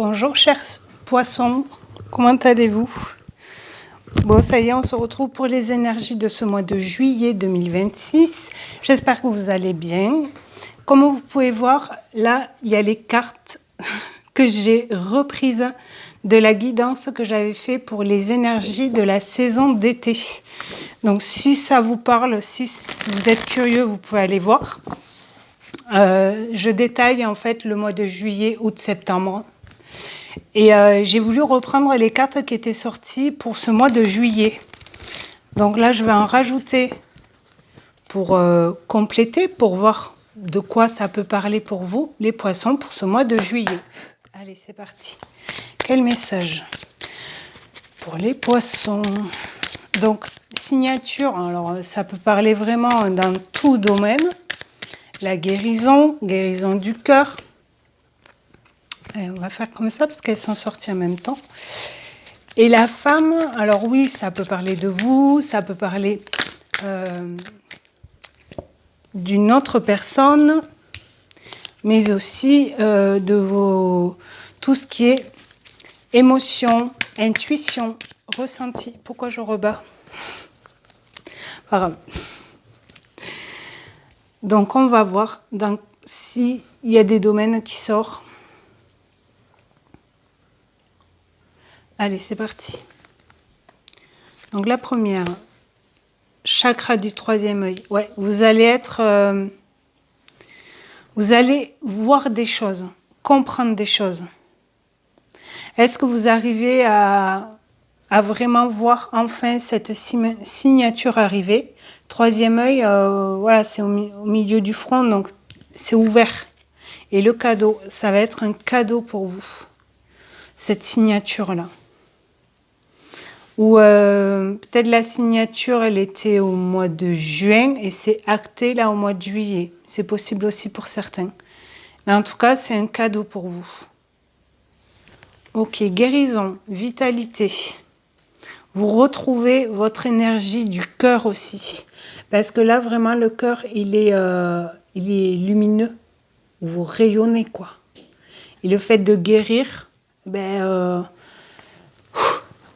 Bonjour chers poissons, comment allez-vous? Bon, ça y est, on se retrouve pour les énergies de ce mois de juillet 2026. J'espère que vous allez bien. Comme vous pouvez voir, là, il y a les cartes que j'ai reprises de la guidance que j'avais fait pour les énergies de la saison d'été. Donc, si ça vous parle, si vous êtes curieux, vous pouvez aller voir. Je détaille en fait le mois de juillet, août, septembre. Et j'ai voulu reprendre les cartes qui étaient sorties pour ce mois de juillet. Donc là, je vais en rajouter pour compléter, pour voir de quoi ça peut parler pour vous, les poissons, pour ce mois de juillet. Allez, c'est parti. Quel message pour les poissons? Donc, signature, alors ça peut parler vraiment dans tout domaine. La guérison, guérison du cœur. Et on va faire comme ça parce qu'elles sont sorties en même temps. Et la femme, alors oui, ça peut parler de vous, ça peut parler d'une autre personne, mais aussi de vos tout ce qui est émotion, intuition, ressenti. Pourquoi je rebats? Pas grave. Donc on va voir s'il y a des domaines qui sortent. Allez, c'est parti. Donc la première, chakra du troisième œil. Ouais, vous allez être, vous allez voir des choses, comprendre des choses. Est-ce que vous arrivez à vraiment voir enfin cette signature arriver? Troisième œil, voilà, c'est au milieu du front, donc c'est ouvert. Et le cadeau, ça va être un cadeau pour vous, cette signature-là. Ou peut-être la signature, elle était au mois de juin et c'est acté là au mois de juillet. C'est possible aussi pour certains. Mais en tout cas, c'est un cadeau pour vous. Ok, guérison, vitalité. Vous retrouvez votre énergie du cœur aussi. Parce que là, vraiment, le cœur, il est lumineux. Vous rayonnez, quoi. Et le fait de guérir,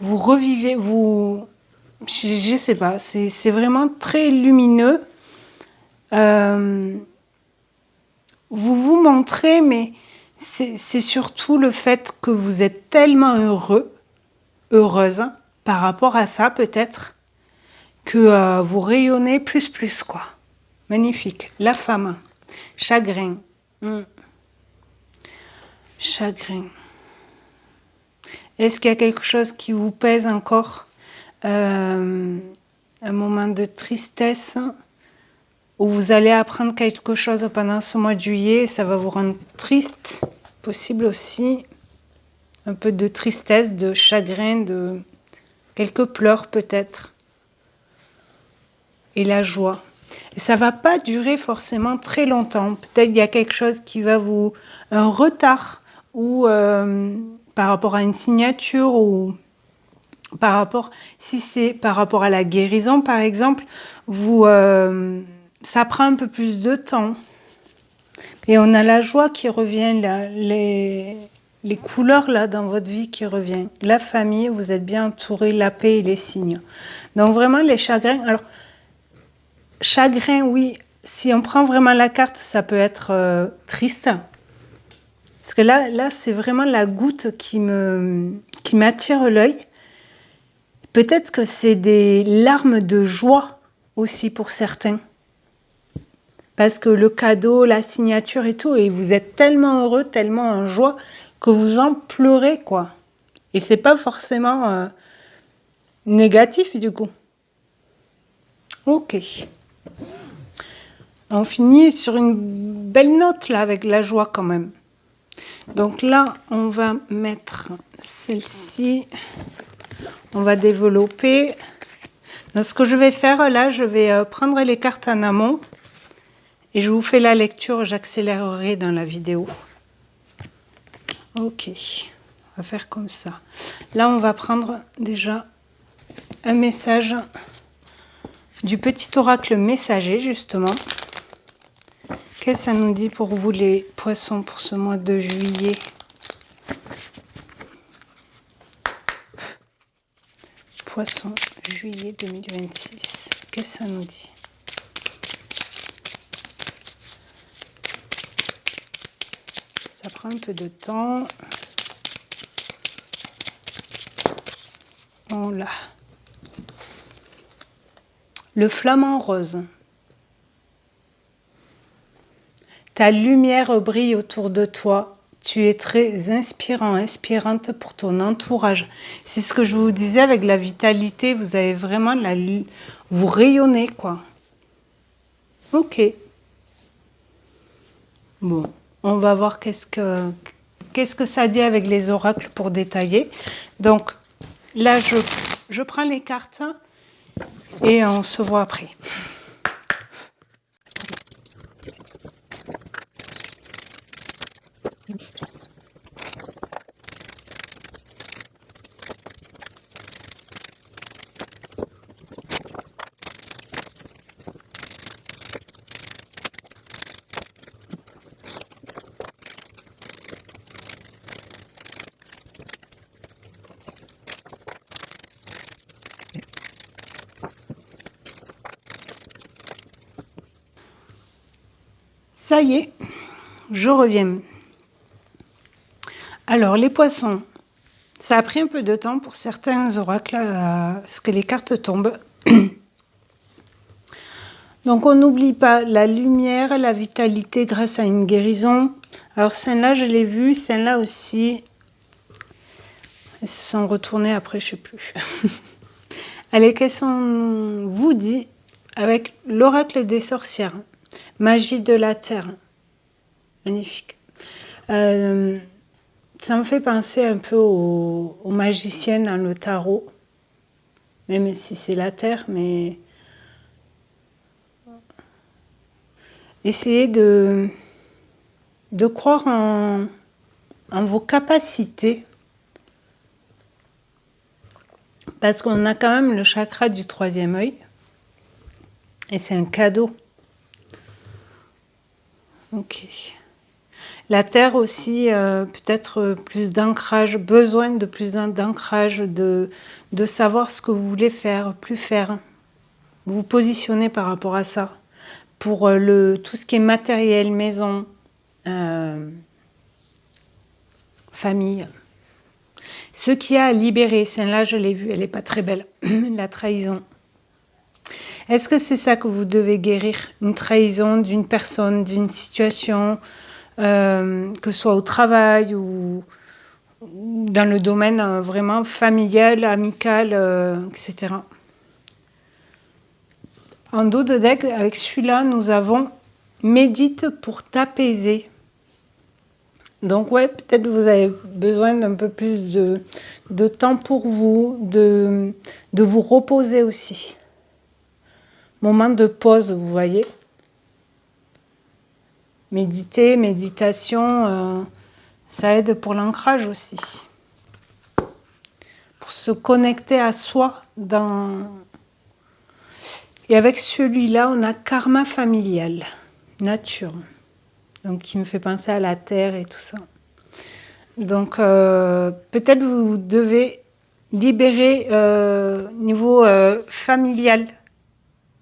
vous revivez, je sais pas, c'est vraiment très lumineux. Vous vous montrez, mais c'est surtout le fait que vous êtes tellement heureuse par rapport à ça peut-être, que vous rayonnez plus, quoi. Magnifique. La femme, chagrin. Chagrin. Est-ce qu'il y a quelque chose qui vous pèse encore? Un moment de tristesse où vous allez apprendre quelque chose pendant ce mois de juillet, ça va vous rendre triste. Possible aussi un peu de tristesse, de chagrin, de quelques pleurs peut-être. Et la joie. Et ça ne va pas durer forcément très longtemps. Peut-être qu'il y a quelque chose qui va vous... un retard ou... par rapport à une signature ou par rapport, si c'est par rapport à la guérison par exemple, ça prend un peu plus de temps. Et on a la joie qui revient, là, les couleurs là dans votre vie qui revient. La famille, vous êtes bien entouré, la paix et les signes. Donc vraiment les chagrins. Alors, chagrin, oui, si on prend vraiment la carte, ça peut être triste. Parce que là c'est vraiment la goutte qui m'attire l'œil. Peut-être que c'est des larmes de joie aussi pour certains. Parce que le cadeau, la signature et tout, et vous êtes tellement heureux, tellement en joie, que vous en pleurez, quoi. Et c'est pas forcément négatif, du coup. Ok. On finit sur une belle note, là, avec la joie, quand même. Donc là, on va mettre celle-ci. On va développer. Donc, ce que je vais faire, là, je vais prendre les cartes en amont. Et je vous fais la lecture, j'accélérerai dans la vidéo. Ok, on va faire comme ça. Là, on va prendre déjà un message du petit oracle messager, justement. Qu'est-ce que ça nous dit pour vous, les poissons, pour ce mois de juillet? Poisson, juillet 2026. Qu'est-ce que ça nous dit? Ça prend un peu de temps. Voilà. Le flamant rose. Ta lumière brille autour de toi. Tu es très inspirant, inspirante pour ton entourage. C'est ce que je vous disais avec la vitalité. Vous avez vraiment vous rayonnez, quoi. Ok. Bon, on va voir qu'est-ce que ça dit avec les oracles pour détailler. Donc, là, je prends les cartes et on se voit après. Ça y est, je reviens. Alors, les poissons, ça a pris un peu de temps pour certains oracles à ce que les cartes tombent. Donc, on n'oublie pas la lumière, la vitalité grâce à une guérison. Alors, celle-là, je l'ai vue, celle-là aussi. Elles se sont retournées après, je ne sais plus. Allez, qu'est-ce qu'on vous dit avec l'oracle des sorcières? Magie de la terre. Magnifique. Ça me fait penser un peu aux magiciennes dans le tarot. Même si c'est la terre, mais... Essayez de croire en vos capacités. Parce qu'on a quand même le chakra du troisième œil. Et c'est un cadeau. Ok. La terre aussi, peut-être plus d'ancrage, besoin de plus d'ancrage, de savoir ce que vous voulez faire, plus faire. Vous vous positionnez par rapport à ça. Pour tout ce qui est matériel, maison, famille. Ce qui a à libérer, celle-là je l'ai vue, elle n'est pas très belle, la trahison. Est-ce que c'est ça que vous devez guérir? Une trahison d'une personne, d'une situation, que ce soit au travail ou dans le domaine vraiment familial, amical, etc. En dos de deck, avec celui-là, nous avons « Médite pour t'apaiser ». Donc ouais, peut-être vous avez besoin d'un peu plus de temps pour vous, de vous reposer aussi. Moment de pause, vous voyez. Méditer, méditation, ça aide pour l'ancrage aussi. Pour se connecter à soi dans... Et avec celui-là, on a karma familial, nature. Donc, qui me fait penser à la terre et tout ça. Donc, peut-être vous devez libérer niveau familial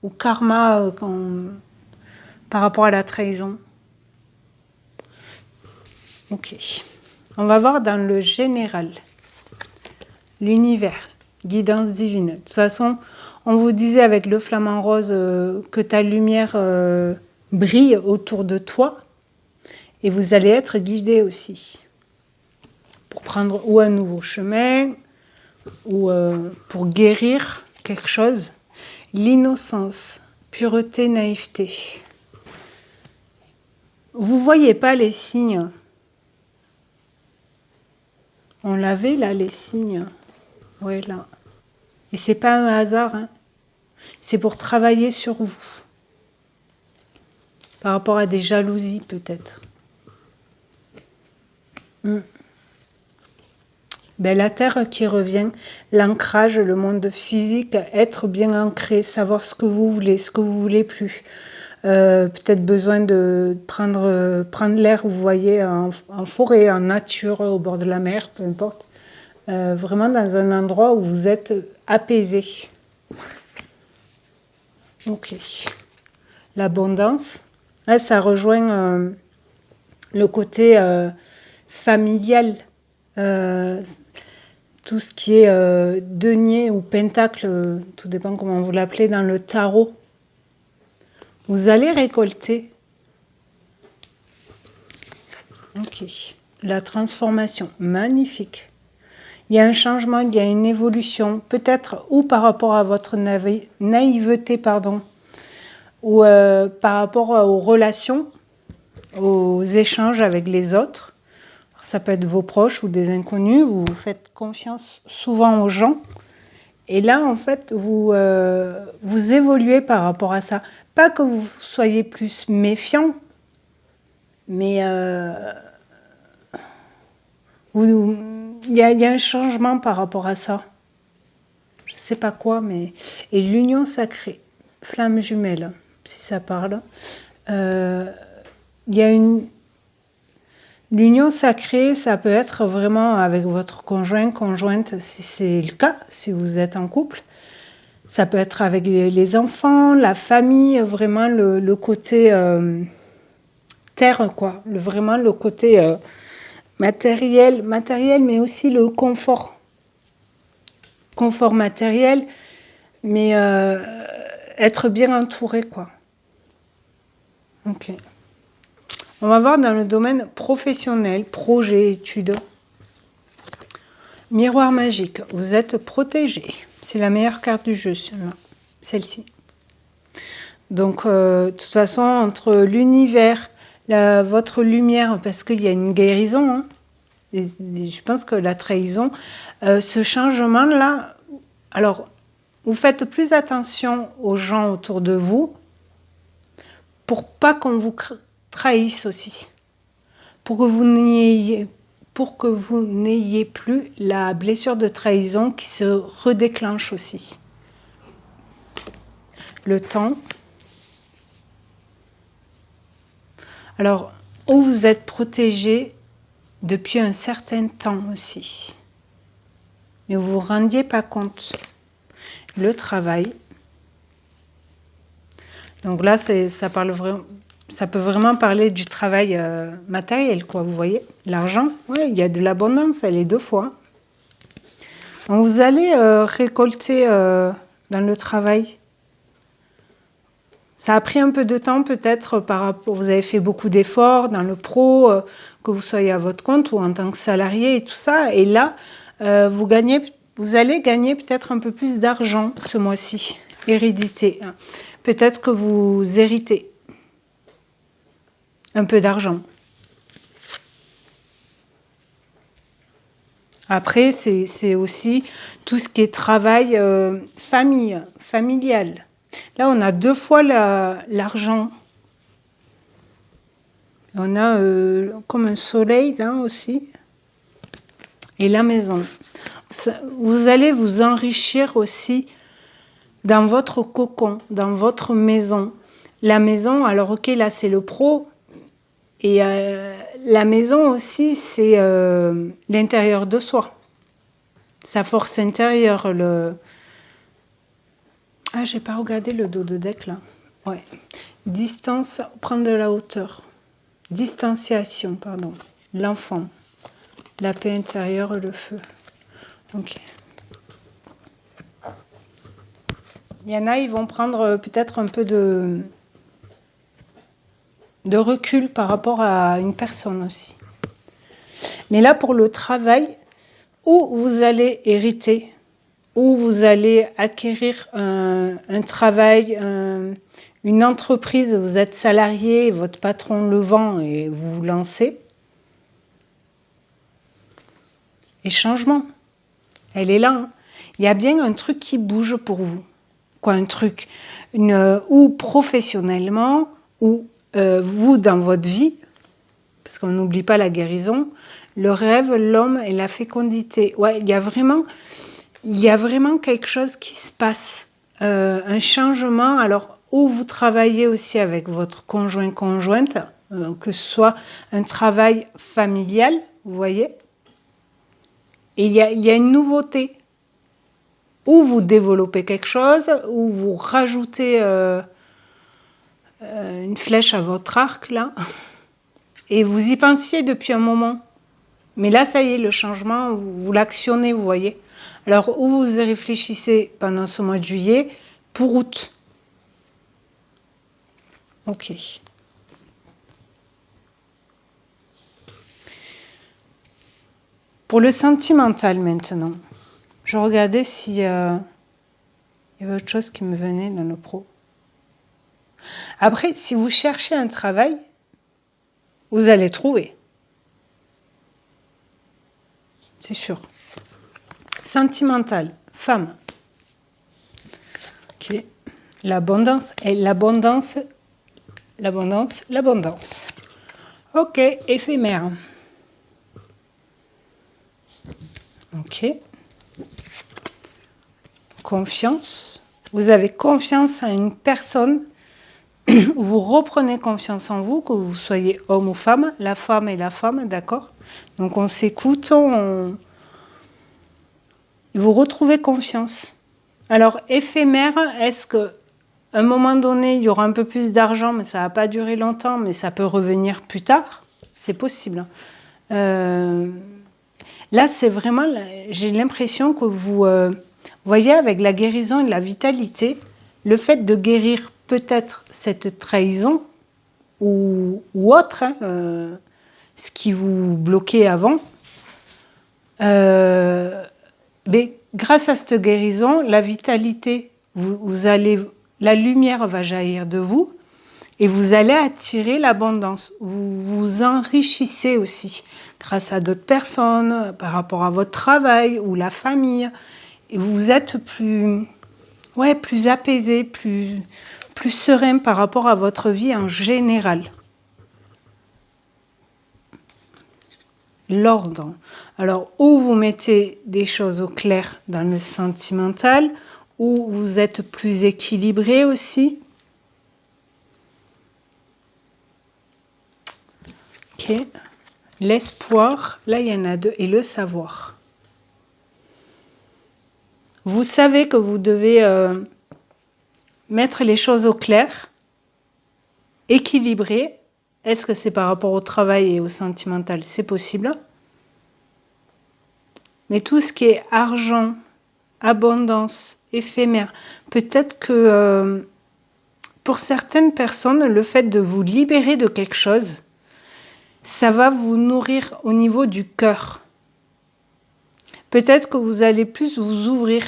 ou karma par rapport à la trahison. Ok. On va voir dans le général. L'univers, guidance divine. De toute façon, on vous disait avec le flamant rose que ta lumière brille autour de toi et vous allez être guidé aussi pour prendre ou un nouveau chemin ou pour guérir quelque chose. L'innocence, pureté, naïveté. Vous voyez pas les signes. On l'avait là, les signes. Ouais, là. Et c'est pas un hasard, hein. C'est pour travailler sur vous. Par rapport à des jalousies, peut-être. Ben, la terre qui revient, l'ancrage, le monde physique, être bien ancré, savoir ce que vous voulez plus. Peut-être besoin de prendre l'air, vous voyez, en forêt, en nature, au bord de la mer, peu importe. vraiment dans un endroit où vous êtes apaisé. Ok. L'abondance. Là, ça rejoint le côté familial. Tout ce qui est denier ou pentacle, tout dépend comment vous l'appelez dans le tarot. Vous allez récolter. Ok. La transformation, magnifique. Il y a un changement, il y a une évolution, peut-être ou par rapport à votre naïveté, pardon, ou par rapport aux relations, aux échanges avec les autres. Ça peut être vos proches ou des inconnus, vous faites confiance souvent aux gens. Et là, en fait, vous évoluez par rapport à ça. Pas que vous soyez plus méfiant, mais il y a un changement par rapport à ça. Je ne sais pas quoi, mais... Et l'union sacrée, flamme jumelle, si ça parle. Il y a une... L'union sacrée, ça peut être vraiment avec votre conjoint, conjointe, si c'est le cas, si vous êtes en couple. Ça peut être avec les enfants, la famille, vraiment le côté terre, quoi. Vraiment le côté matériel, mais aussi le confort. Confort matériel, mais être bien entouré, quoi. Ok. On va voir dans le domaine professionnel, projet, études. Miroir magique, vous êtes protégé. C'est la meilleure carte du jeu, celle-ci. Donc, de toute façon, entre l'univers, votre lumière, parce qu'il y a une guérison, hein, et je pense que la trahison, ce changement-là, alors, vous faites plus attention aux gens autour de vous pour pas qu'on vous trahisse aussi, pour que vous n'ayez plus la blessure de trahison qui se redéclenche aussi. Le temps. Alors, où vous êtes protégé depuis un certain temps aussi, mais vous ne vous rendiez pas compte. Le travail. Donc là, ça peut vraiment parler du travail matériel, quoi, vous voyez. L'argent, ouais, il y a de l'abondance, elle est 2 fois. Donc vous allez récolter dans le travail. Ça a pris un peu de temps peut-être par rapport, vous avez fait beaucoup d'efforts dans le pro, que vous soyez à votre compte ou en tant que salarié et tout ça. Et là, vous allez gagner peut-être un peu plus d'argent ce mois-ci. Hérédité. Peut-être que vous héritez un peu d'argent. Après, c'est aussi tout ce qui est travail familial. Là, on a 2 fois l'argent. On a comme un soleil là aussi. Et la maison. Vous allez vous enrichir aussi dans votre cocon, dans votre maison. La maison, alors ok, là c'est le pro. Et la maison aussi, c'est l'intérieur de soi. Sa force intérieure. Ah, j'ai pas regardé le dos de deck là. Ouais. Distance, prendre de la hauteur. Distanciation, pardon. L'enfant. La paix intérieure, le feu. Ok. Il y en a, ils vont prendre peut-être un peu de recul par rapport à une personne aussi. Mais là, pour le travail, où vous allez hériter, où vous allez acquérir un travail, une entreprise, vous êtes salarié, votre patron le vend et vous vous lancez. Et changement, elle est là. Hein. Il y a bien un truc qui bouge pour vous. Quoi, un truc ou professionnellement, ou vous dans votre vie, parce qu'on n'oublie pas la guérison, le rêve, l'homme et la fécondité. Ouais, il y a vraiment quelque chose qui se passe, un changement. Alors, où vous travaillez aussi avec votre conjointe, que ce soit un travail familial, vous voyez, Et il y a une nouveauté. Ou vous développez quelque chose, ou vous rajoutez une flèche à votre arc, là. Et vous y pensiez depuis un moment. Mais là, ça y est, le changement, vous l'actionnez, vous voyez. Alors, où vous y réfléchissez pendant ce mois de juillet, pour août. Ok. Pour le sentimental maintenant, je regardais s'il y avait autre chose qui me venait dans le pro. Après, si vous cherchez un travail, vous allez trouver. C'est sûr. Sentimental, femme. Ok. L'abondance et l'abondance. Ok, éphémère. Ok. Confiance. Vous avez confiance en une personne. Vous reprenez confiance en vous, que vous soyez homme ou femme. La femme et la femme, d'accord? Donc on s'écoute, vous retrouvez confiance. Alors, éphémère, est-ce que à un moment donné, il y aura un peu plus d'argent, mais ça ne va pas durer longtemps, mais ça peut revenir plus tard? C'est possible. Là, c'est vraiment, j'ai l'impression que vous voyez, avec la guérison et la vitalité, le fait de guérir peut-être cette trahison ou autre, ce qui vous bloquait avant, mais grâce à cette guérison, la vitalité, la lumière va jaillir de vous et vous allez attirer l'abondance. Vous vous enrichissez aussi grâce à d'autres personnes, par rapport à votre travail ou la famille. Et vous êtes plus apaisé, plus serein par rapport à votre vie en général. L'ordre. Alors, ou vous mettez des choses au clair dans le sentimental, ou vous êtes plus équilibré aussi. Ok. L'espoir, là il y en a deux, et le savoir. Vous savez que vous devez mettre les choses au clair, équilibrer. Est-ce que c'est par rapport au travail et au sentimental? C'est possible. Mais tout ce qui est argent, abondance, éphémère, peut-être que pour certaines personnes, le fait de vous libérer de quelque chose, ça va vous nourrir au niveau du cœur. Peut-être que vous allez plus vous ouvrir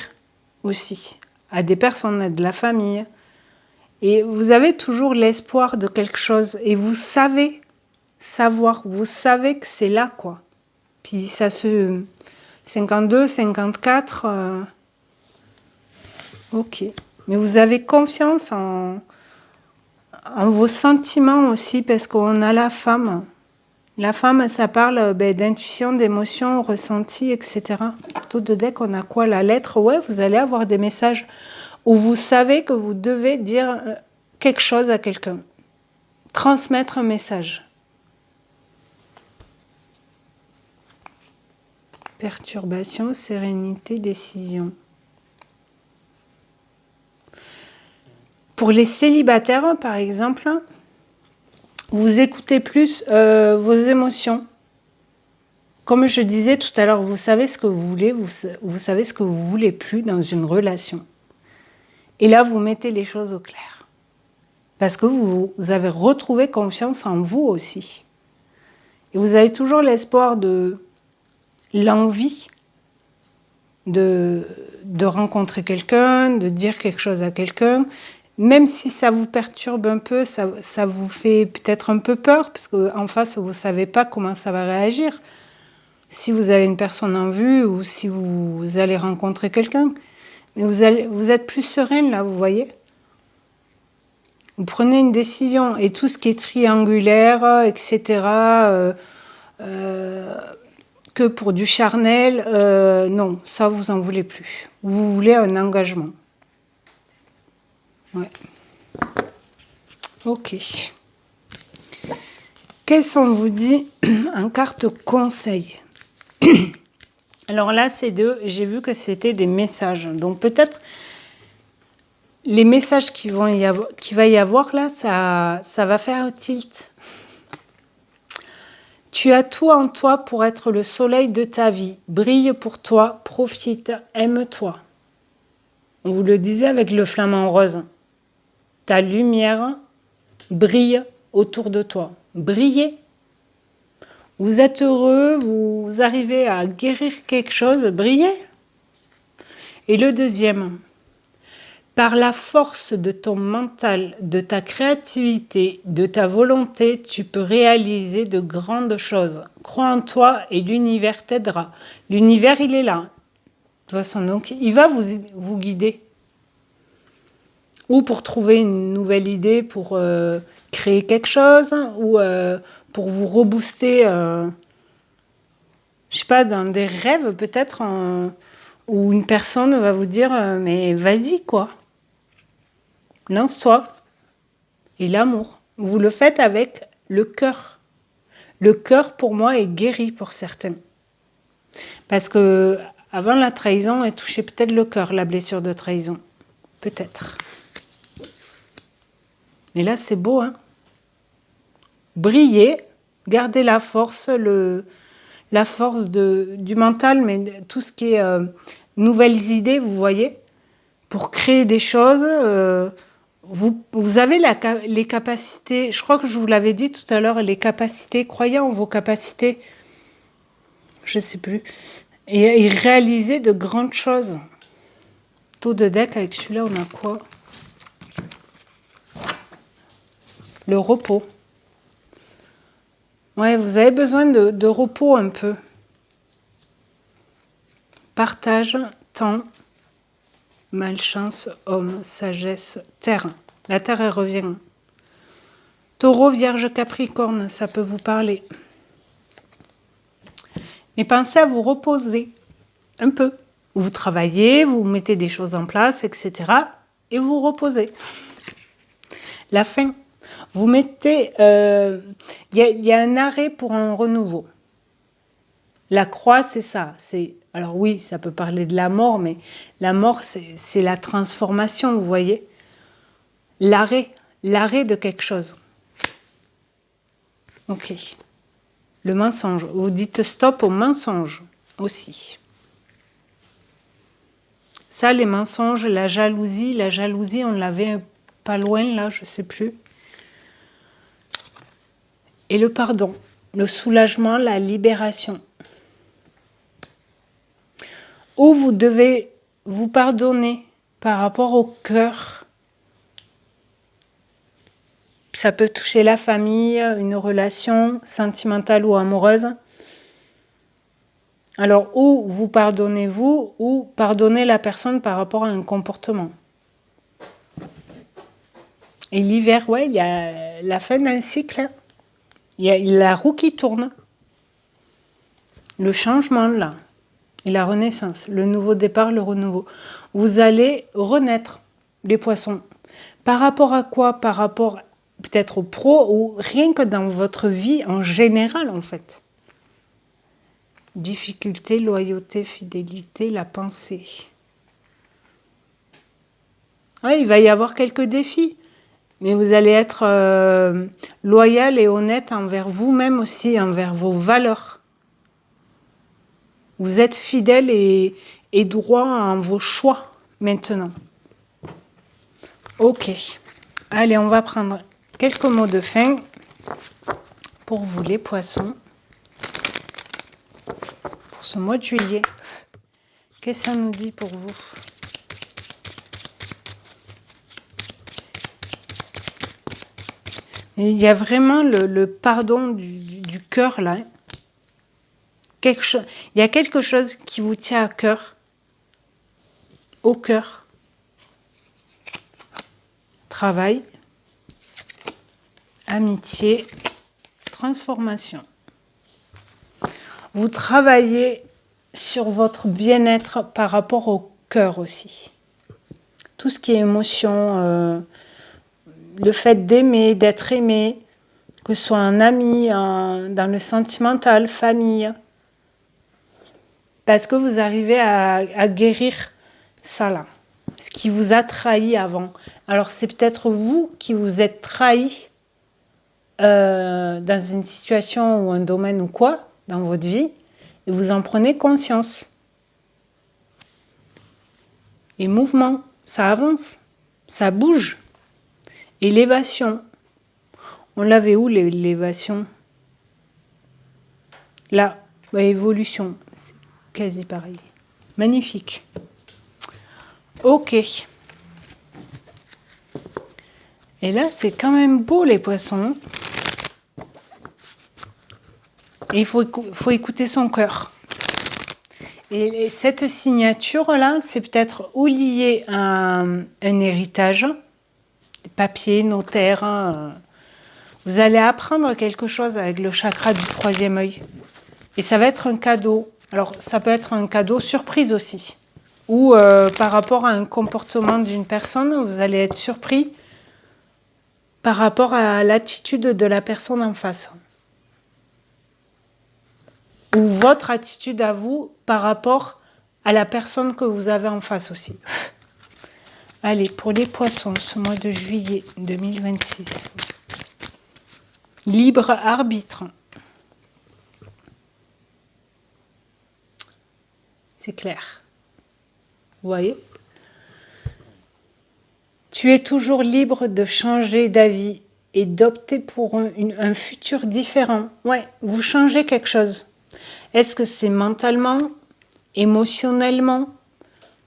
aussi à des personnes, à de la famille. Et vous avez toujours l'espoir de quelque chose. Et vous savez vous savez que c'est là, quoi. Puis ça se... 52, 54... ok. Mais vous avez confiance en vos sentiments aussi, parce qu'on a la femme. La femme, ça parle d'intuition, d'émotion, ressenti, etc. Tout de deck, on a quoi? La lettre. Ouais, vous allez avoir des messages où vous savez que vous devez dire quelque chose à quelqu'un. Transmettre un message. Perturbation, sérénité, décision. Pour les célibataires, par exemple, vous écoutez plus vos émotions. Comme je disais tout à l'heure, vous savez ce que vous voulez, vous savez ce que vous voulez plus dans une relation. Et là, vous mettez les choses au clair. Parce que vous avez retrouvé confiance en vous aussi. Et vous avez toujours l'espoir de l'envie de rencontrer quelqu'un, de dire quelque chose à quelqu'un. Même si ça vous perturbe un peu, ça vous fait peut-être un peu peur, parce qu'en face, vous ne savez pas comment ça va réagir. Si vous avez une personne en vue ou si vous allez rencontrer quelqu'un. Mais vous êtes plus serein là, vous voyez. Vous prenez une décision et tout ce qui est triangulaire, etc., que pour du charnel, non, ça vous en voulez plus. Vous voulez un engagement. Ouais. Ok. Qu'est-ce qu'on vous dit en carte conseil? Alors là, c'est deux. J'ai vu que c'était des messages. Donc peut-être les messages qui va y avoir là, ça va faire tilt. Tu as tout en toi pour être le soleil de ta vie. Brille pour toi, profite, aime-toi. On vous le disait avec le flamant rose. Ta lumière brille autour de toi. Brillez. Vous êtes heureux, vous arrivez à guérir quelque chose, brillez. Et le deuxième, par la force de ton mental, de ta créativité, de ta volonté, tu peux réaliser de grandes choses. Crois en toi et l'univers t'aidera. L'univers, il est là. De toute façon, donc, il va vous guider. Ou pour trouver une nouvelle idée, pour créer quelque chose, ou pour vous rebooster, je sais pas, dans des rêves peut-être, où une personne va vous dire mais vas-y quoi, lance-toi. Et l'amour, vous le faites avec le cœur. Le cœur pour moi est guéri pour certains. Parce que avant la trahison, elle touchait peut-être le cœur, la blessure de trahison. Peut-être. Mais là c'est beau, hein. Brillez, gardez la force, la force du mental, mais tout ce qui est nouvelles idées, vous voyez, pour créer des choses. Vous avez les capacités, je crois que je vous l'avais dit tout à l'heure, les capacités, croyez en vos capacités, je ne sais plus, et réaliser de grandes choses. Taux de deck, avec celui-là, on a quoi? Le repos. Ouais, vous avez besoin de repos un peu. Partage, temps, malchance, homme, sagesse, terre. La terre, elle revient. Taureau, Vierge, Capricorne, ça peut vous parler. Mais pensez à vous reposer un peu. Vous travaillez, vous mettez des choses en place, etc. Et vous reposez. La fin. Vous mettez... y a un arrêt pour un renouveau. La croix, c'est ça. Alors oui, ça peut parler de la mort, mais la mort, c'est la transformation, vous voyez. L'arrêt de quelque chose. Ok. Le mensonge. Vous dites stop au mensonge aussi. Ça, les mensonges, la jalousie, on l'avait pas loin là, je sais plus. Et le pardon, le soulagement, la libération. Ou vous devez vous pardonner par rapport au cœur. Ça peut toucher la famille, une relation sentimentale ou amoureuse. Alors, ou vous pardonnez vous, ou pardonnez la personne par rapport à un comportement. Et l'hiver, ouais, il y a la fin d'un cycle. Il y a la roue qui tourne. Le changement, là. Et la renaissance. Le nouveau départ, le renouveau. Vous allez renaître, les poissons. Par rapport à quoi? Par rapport peut-être au pro ou rien que dans votre vie en général, en fait. Difficulté, loyauté, fidélité, la pensée. Ouais, il va y avoir quelques défis. Mais vous allez être loyal et honnête envers vous-même aussi, envers vos valeurs. Vous êtes fidèle et droit en vos choix maintenant. Ok. Allez, on va prendre quelques mots de fin pour vous les poissons. Pour ce mois de juillet. Qu'est-ce que ça nous dit pour vous ? Et il y a vraiment le pardon du cœur là. Il y a quelque chose qui vous tient à cœur. Au cœur. Travail. Amitié. Transformation. Vous travaillez sur votre bien-être par rapport au cœur aussi. Tout ce qui est émotion, le fait d'aimer, d'être aimé, que ce soit un ami, dans le sentimental, famille. parce que vous arrivez à guérir ça là, ce qui vous a trahi avant. Alors c'est peut-être vous qui vous êtes trahi dans une situation ou un domaine ou quoi, dans votre vie, et vous en prenez conscience. Et mouvement, ça avance, ça bouge. Élévation. On l'avait où l'élévation? Là, évolution, c'est quasi pareil. Magnifique. Ok. Et là, c'est quand même beau les poissons. Et il faut écouter son cœur. Et cette signature-là, c'est peut-être ou lié à un héritage, papier, notaire. Vous allez apprendre quelque chose avec le chakra du troisième œil. Et ça va être un cadeau. Alors, ça peut être un cadeau surprise aussi. Ou par rapport à un comportement d'une personne, vous allez être surpris par rapport à l'attitude de la personne en face. Ou votre attitude à vous par rapport à la personne que vous avez en face aussi. Allez, pour les poissons, ce mois de juillet 2026. Libre arbitre. C'est clair. Vous voyez? Tu es toujours libre de changer d'avis et d'opter pour un futur différent. Ouais, vous changez quelque chose. Est-ce que c'est mentalement, émotionnellement,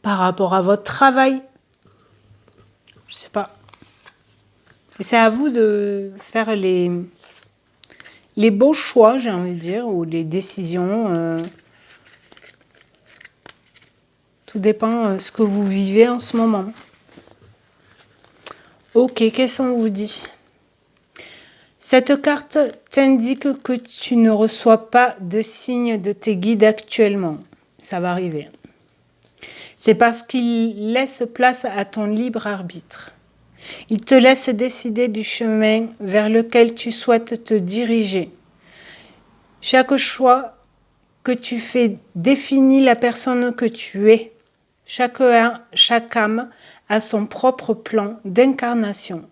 par rapport à votre travail? Je sais pas. Et c'est à vous de faire les bons choix, j'ai envie de dire, ou les décisions. Tout dépend de ce que vous vivez en ce moment. Ok, qu'est-ce qu'on vous dit? Cette carte t'indique que tu ne reçois pas de signe de tes guides actuellement. Ça va arriver. C'est parce qu'ils laissent place à ton libre arbitre. Ils te laissent décider du chemin vers lequel tu souhaites te diriger. Chaque choix que tu fais définit la personne que tu es. Chaque âme a son propre plan d'incarnation,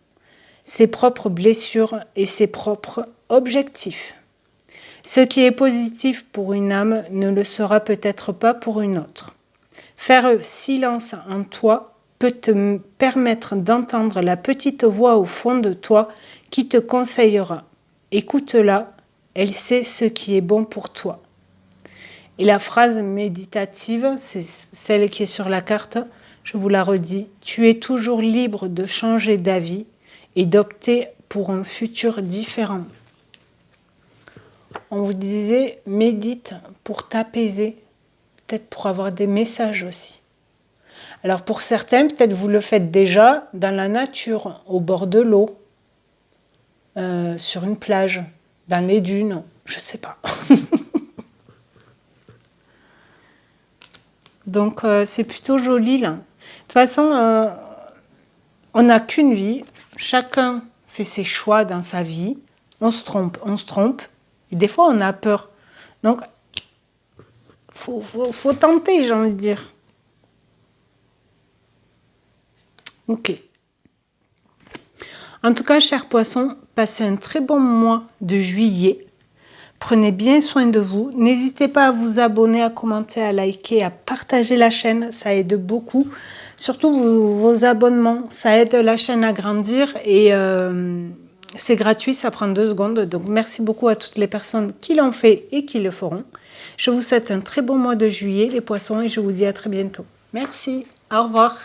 ses propres blessures et ses propres objectifs. Ce qui est positif pour une âme ne le sera peut-être pas pour une autre. Faire silence en toi peut te permettre d'entendre la petite voix au fond de toi qui te conseillera. Écoute-la, elle sait ce qui est bon pour toi. Et la phrase méditative, c'est celle qui est sur la carte, je vous la redis, tu es toujours libre de changer d'avis et d'opter pour un futur différent. On vous disait, médite pour t'apaiser, peut-être pour avoir des messages aussi. Alors pour certains, peut-être vous le faites déjà dans la nature, au bord de l'eau, sur une plage, dans les dunes, je ne sais pas. Donc c'est plutôt joli là. De toute façon, on n'a qu'une vie, chacun fait ses choix dans sa vie, on se trompe, et des fois on a peur. Donc, faut tenter, j'ai envie de dire. Ok. En tout cas, chers poissons, passez un très bon mois de juillet. Prenez bien soin de vous. N'hésitez pas à vous abonner, à commenter, à liker, à partager la chaîne. Ça aide beaucoup. Surtout vos abonnements. Ça aide la chaîne à grandir et c'est gratuit, ça prend 2 secondes. Donc merci beaucoup à toutes les personnes qui l'ont fait et qui le feront. Je vous souhaite un très bon mois de juillet, les poissons, et je vous dis à très bientôt. Merci. Au revoir.